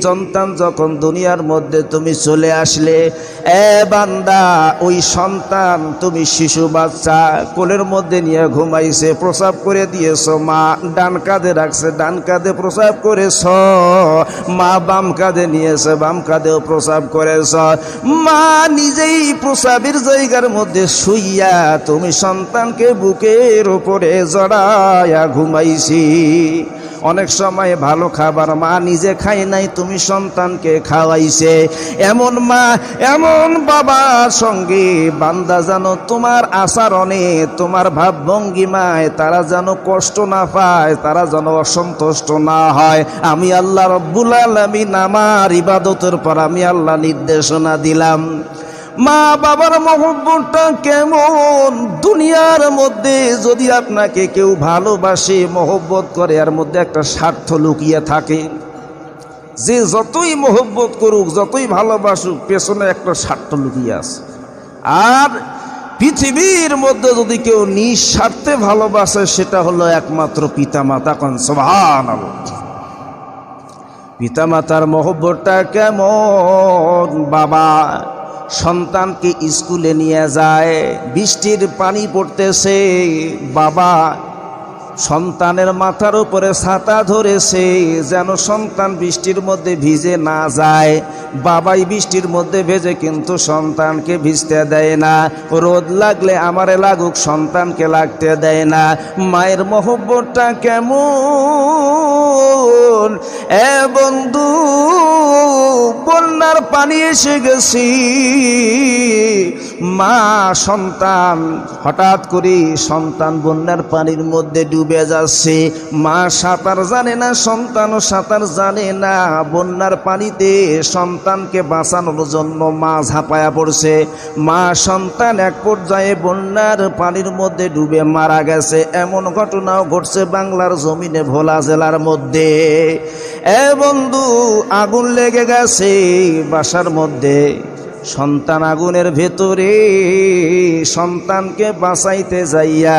সন্তান যখন দুনিয়ার মধ্যে তুমি চলে আসলে, এ বান্দা, ওই সন্তান তুমি শিশু বাচ্চা কোলের মধ্যে নিয়ে ঘুমাইছে, প্রসাব করে দিয়েছ, মা ডান কাঁধে রাখছে, ডান কাঁধে প্রসাব করেছ, মা বাম কাঁধে নিয়েছে, বাম কাঁধেও প্রসাব করেছ, মা নিজেই প্রসাবের জায়গার মধ্যে শুইয়া তুমি সন্তানকে বুকের উপরে জড়ায়া ঘুমাইছি। অনেক সময় ভালো খাবার মা নিজে খায় নাই, তুমি সন্তানকে খাওয়াইছে। এমন মা এমন বাবার সঙ্গে বান্দা যেন তোমার আচরণে, তোমার ভাবভঙ্গিমায় তারা যেন কষ্ট না পায়, তারা যেন অসন্তুষ্ট না হয়। আমি আল্লাহ রব্বুল আলামিন আমার ইবাদতের পর আমি আল্লাহ নির্দেশনা দিলাম। মা বাবার মহব্বতটা কেমন? দুনিয়ার মধ্যে যদি আপনাকে কেউ ভালোবাসে, মহব্বত করে, এর মধ্যে একটা স্বার্থ লুকিয়ে থাকে। যে যতই মহব্বত করুক, যতই ভালোবাসুক, পেছনে একটা স্বার্থ লুকিয়ে আছে। আর পৃথিবীর মধ্যে যদি কেউ নিঃস্বার্থে ভালোবাসে, সেটা হলো একমাত্র পিতামাতা। কোন সুবহানাল্লাহ। পিতামাতার মহব্বতটা কেমন? বাবা সন্তানকে স্কুলে নিয়ে যায়, বৃষ্টির পানি পড়তেছে, বাবা সন্তানের মাথার উপরে ছাতা ধরেছে যেন সন্তান বৃষ্টির মধ্যে ভিজে না যায়। বাবাই বৃষ্টির মধ্যে ভেজে কিন্তু সন্তানকে ভিজতে দেয় না। রোদ লাগলে আমারে লাগুক, সন্তানকে লাগতে দেয় না। মায়ের মহব্বতটা কেমন? এ বন্ধু, বন্যার পানি এসে গেছি, মা সন্তান হঠাৎ করে সন্তান বন্যার পানির মধ্যে ডুবে যাচ্ছে। মা সাঁতার জানে না, সন্তানও সাঁতার জানে না। বন্যার পানিতে সন্তানকে বাঁচানোর জন্য মা ঝাঁপায়া পড়ছে। মা সন্তান এক পর্যায়ে বন্যার পানির মধ্যে ডুবে মারা গেছে। এমন ঘটনাও ঘটছে বাংলার জমিনে, ভোলা জেলার মধ্যে। এ বন্ধু, আগুন লেগে গেছে বাসার মধ্যে, সন্তান আগুনের ভেতরে, সন্তানকে বাঁচাইতে যাইয়া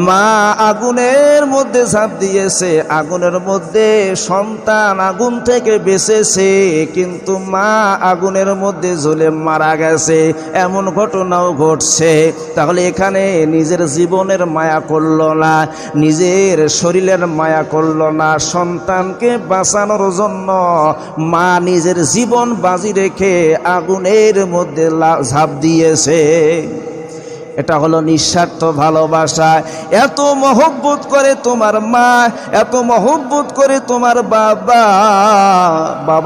মা আগুনের মধ্যে ঝাঁপ দিয়েছে। আগুনের মধ্যে সন্তান আগুন থেকে বেঁচেছে, কিন্তু মা আগুনের মধ্যে জ্বলে মারা গেছে। এমন ঘটনাও ঘটছে। তাহলে এখানে নিজের জীবনের মায়া করল না, নিজের শরীরের মায়া করল না, সন্তানকে বাঁচানোর জন্য মা নিজের জীবন বাজি রেখে আগুনের মধ্যে ঝাঁপ দিয়েছে। এটা হলো নিঃস্বার্থ ভালোবাসা। এত মহব্বত করে তোমার মা, এত মহব্বত করে তোমার বাবা।